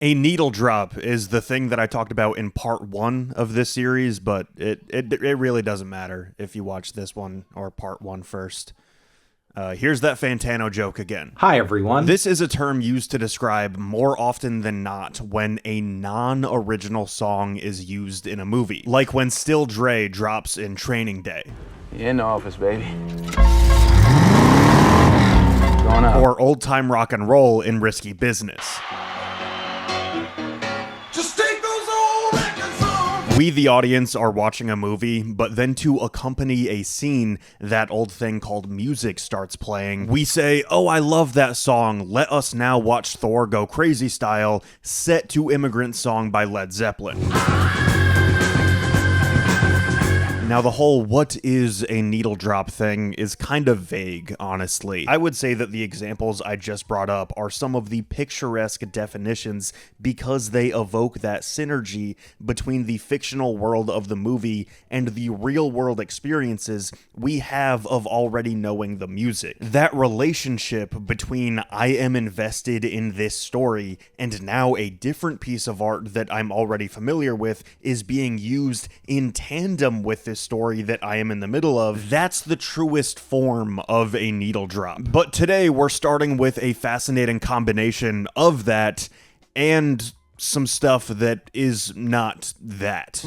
A needle drop is the thing that I talked about in part 1 of this series, but it really doesn't matter if you watch this one or part 1 first. Here's that Fantano joke again. Hi, everyone. This is a term used to describe more often than not when a non-original song is used in a movie. Like when Still Dre drops in Training Day. In the office, baby. Going up. Or Old Time Rock and Roll in Risky Business. We, the audience, are watching a movie, but then to accompany a scene, that old thing called music starts playing. We say, oh, I love that song. Let us now watch Thor Go Crazy style, set to Immigrant Song by Led Zeppelin. Now, the whole what is a needle drop thing is kind of vague, honestly. I would say that the examples I just brought up are some of the picturesque definitions because they evoke that synergy between the fictional world of the movie and the real-world experiences we have of already knowing the music. That relationship between I am invested in this story and now a different piece of art that I'm already familiar with is being used in tandem with this story that I am in the middle of, that's the truest form of a needle drop. But today we're starting with a fascinating combination of that and some stuff that is not that.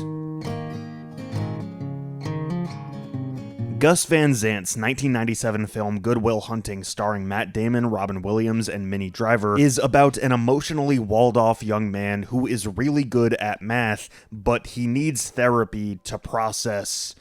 Gus Van Zant's 1997 film Good Will Hunting, starring Matt Damon, Robin Williams, and Minnie Driver, is about an emotionally walled-off young man who is really good at math, but he needs therapy to process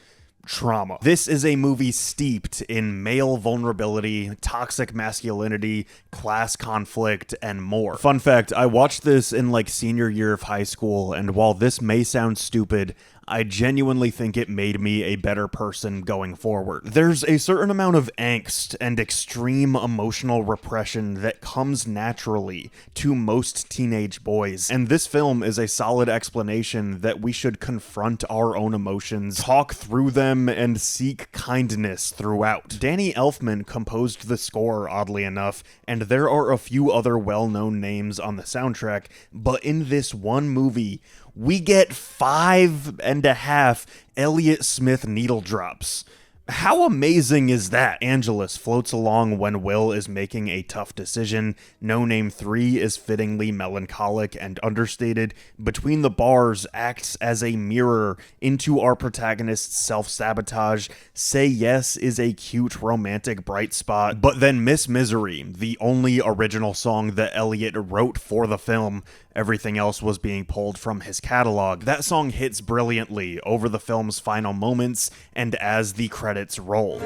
trauma. This is a movie steeped in male vulnerability, toxic masculinity, class conflict, and more. Fun fact, I watched this in senior year of high school, and while this may sound stupid, I genuinely think it made me a better person going forward. There's a certain amount of angst and extreme emotional repression that comes naturally to most teenage boys, and this film is a solid explanation that we should confront our own emotions, talk through them, and seek kindness throughout. Danny Elfman composed the score, oddly enough, and there are a few other well-known names on the soundtrack, but in this one movie, we get 5.5 Elliott Smith needle drops. How amazing is that? Angelus floats along when Will is making a tough decision. No Name 3 is fittingly melancholic and understated. Between the Bars acts as a mirror into our protagonist's self-sabotage. Say Yes is a cute romantic bright spot. But then Miss Misery, the only original song that Elliott wrote for the film, everything else was being pulled from his catalog. That song hits brilliantly over the film's final moments and as the credits roll.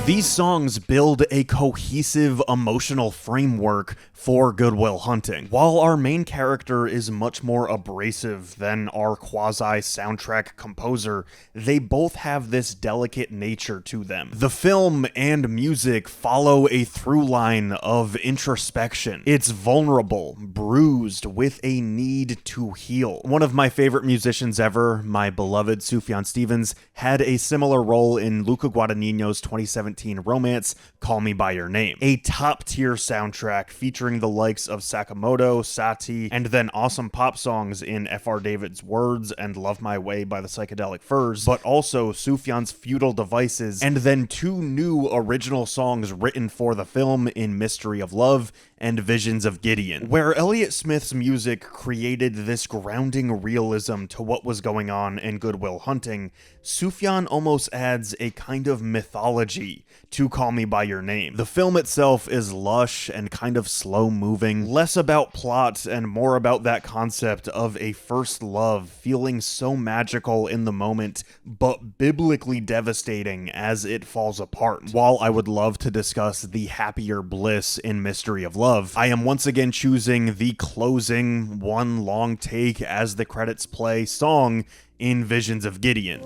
These songs build a cohesive emotional framework for Good Will Hunting. While our main character is much more abrasive than our quasi-soundtrack composer, they both have this delicate nature to them. The film and music follow a through line of introspection. It's vulnerable, bruised, with a need to heal. One of my favorite musicians ever, my beloved Sufjan Stevens, had a similar role in Luca Guadagnino's 2017 romance, Call Me By Your Name. A top-tier soundtrack featuring the likes of Sakamoto, Satie, and then awesome pop songs in F.R. David's Words and Love My Way by the Psychedelic Furs, but also Sufjan's Futile Devices, and then 2 new original songs written for the film in Mystery of Love and Visions of Gideon. Where Elliott Smith's music created this grounding realism to what was going on in Good Will Hunting, Sufjan almost adds a kind of mythology to Call Me By Your Name. The film itself is lush and kind of slow-moving, less about plot and more about that concept of a first love feeling so magical in the moment, but biblically devastating as it falls apart. While I would love to discuss the happier bliss in Mystery of Love, I am once again choosing the closing, one long take as the credits play song in Visions of Gideon.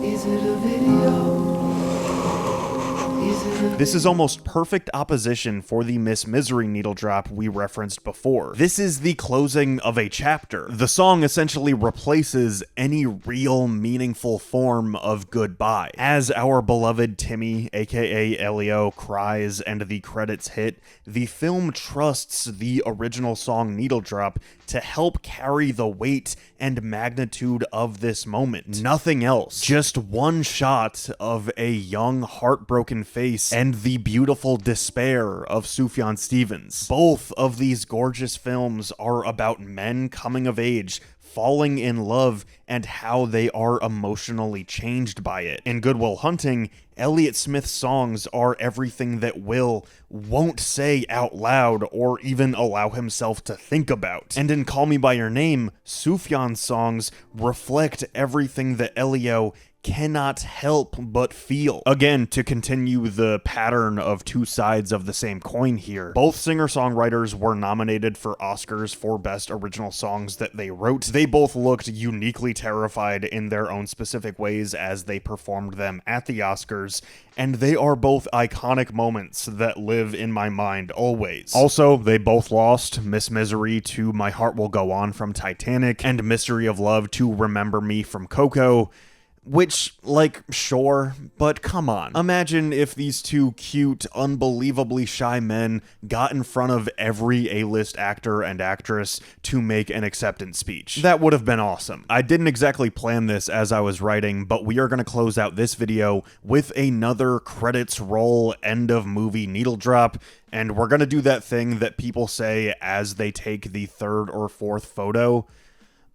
Is it a video? Is it This is almost perfect opposition for the Miss Misery needle drop we referenced before. This is the closing of a chapter. The song essentially replaces any real meaningful form of goodbye. As our beloved Timmy, aka Elio, cries and the credits hit, the film trusts the original song Needle Drop to help carry the weight and magnitude of this moment. Nothing else. Just one shot of a young, heartbroken face and the beautiful despair of Sufjan Stevens. Both of these gorgeous films are about men coming of age, falling in love, and how they are emotionally changed by it. In Good Will Hunting, Elliott Smith's songs are everything that Will won't say out loud or even allow himself to think about. And in Call Me By Your Name, Sufjan's songs reflect everything that Elio cannot help but feel. Again, to continue the pattern of two sides of the same coin here, both singer-songwriters were nominated for Oscars for Best Original Songs that they wrote. They both looked uniquely terrified in their own specific ways as they performed them at the Oscars, and they are both iconic moments that live in my mind always. Also, they both lost, Miss Misery to My Heart Will Go On from Titanic, and Mystery of Love to Remember Me from Coco. Which, like, sure, but come on. Imagine if these two cute, unbelievably shy men got in front of every A-list actor and actress to make an acceptance speech. That would have been awesome. I didn't exactly plan this as I was writing, but we are going to close out this video with another credits roll end of movie needle drop, and we're going to do that thing that people say as they take the third or fourth photo.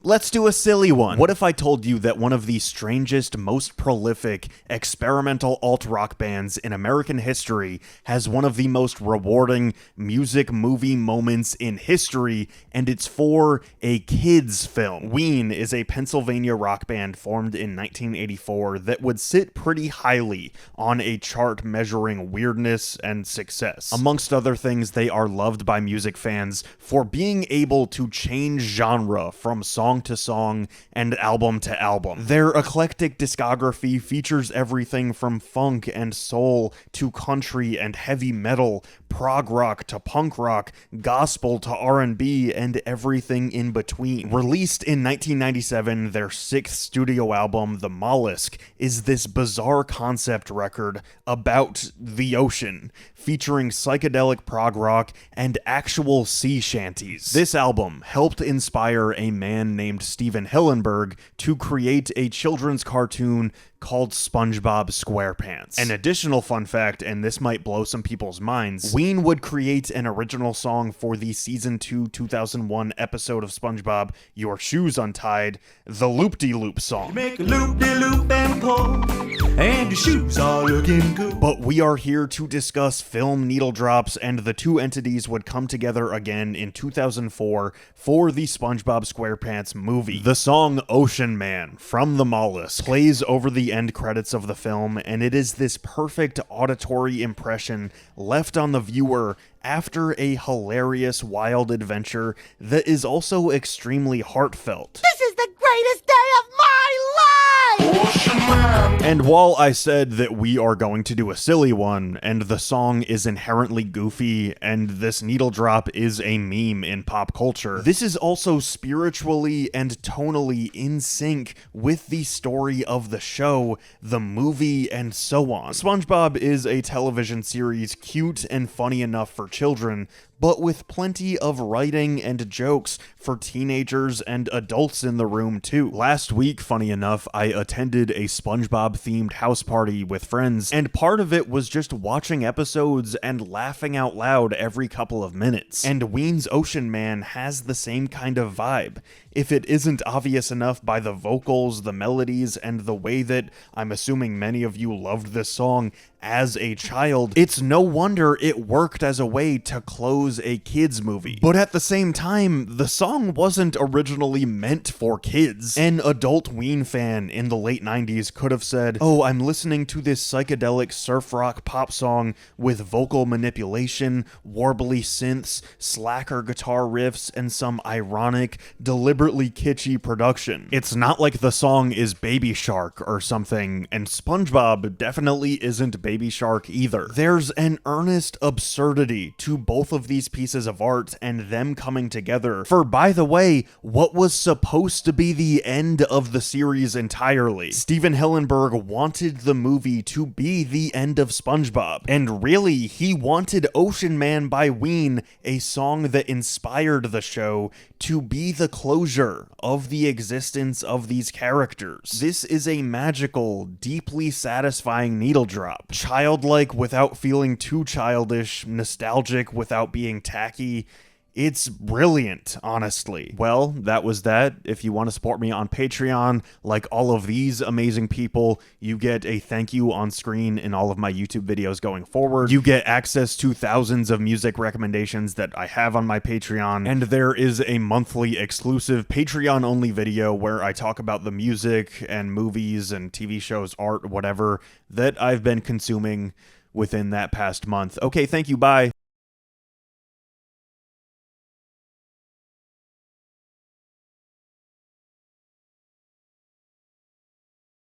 Let's do a silly one. What if I told you that one of the strangest, most prolific, experimental alt-rock bands in American history has one of the most rewarding music movie moments in history, and it's for a kids' film? Ween is a Pennsylvania rock band formed in 1984 that would sit pretty highly on a chart measuring weirdness and success. Amongst other things, they are loved by music fans for being able to change genre from song to song and album to album. Their eclectic discography features everything from funk and soul to country and heavy metal, prog rock to punk rock, gospel to R&B, and everything in between. Released in 1997, their sixth studio album, The Mollusk, is this bizarre concept record about the ocean, featuring psychedelic prog rock and actual sea shanties. This album helped inspire a man named Steven Hillenburg to create a children's cartoon called Spongebob Squarepants. An additional fun fact, and this might blow some people's minds, Ween would create an original song for the Season 2 2001 episode of SpongeBob, Your Shoes Untied, the Loop-de-Loop song. Make a loop-de-loop and pull, and your shoes are looking good. But we are here to discuss film needle drops, and the two entities would come together again in 2004 for the SpongeBob SquarePants movie. The song Ocean Man from The Mollusk plays over the end credits of the film, and it is this perfect auditory impression left on the viewer after a hilarious wild adventure that is also extremely heartfelt. This is the greatest day of my life! And while I said that we are going to do a silly one, and the song is inherently goofy, and this needle drop is a meme in pop culture, this is also spiritually and tonally in sync with the story of the show, the movie, and so on. SpongeBob is a television series cute and funny enough for children, but with plenty of writing and jokes for teenagers and adults in the room too. Last week, funny enough, I attended a SpongeBob-themed house party with friends, and part of it was just watching episodes and laughing out loud every couple of minutes. And Ween's Ocean Man has the same kind of vibe. If it isn't obvious enough by the vocals, the melodies, and the way that I'm assuming many of you loved this song as a child, it's no wonder it worked as a way to close a kids movie. But at the same time, the song wasn't originally meant for kids. An adult Ween fan in the late 90s could have said, "Oh, I'm listening to this psychedelic surf rock pop song with vocal manipulation, warbly synths, slacker guitar riffs, and some ironic, deliberately kitschy production. It's not like the song is Baby Shark or something, and SpongeBob definitely isn't Baby Baby Shark either. There's an earnest absurdity to both of these pieces of art and them coming together for, by the way, what was supposed to be the end of the series entirely. Steven Hillenburg wanted the movie to be the end of SpongeBob, and really, he wanted Ocean Man by Ween, a song that inspired the show, to be the closure of the existence of these characters. This is a magical, deeply satisfying needle drop. Childlike without feeling too childish, nostalgic without being tacky. It's brilliant, honestly. Well, that was that. If you want to support me on Patreon, like all of these amazing people, you get a thank you on screen in all of my YouTube videos going forward. You get access to thousands of music recommendations that I have on my Patreon, and there is a monthly exclusive Patreon-only video where I talk about the music and movies and TV shows, art, whatever, that I've been consuming within that past month. Okay, thank you, bye.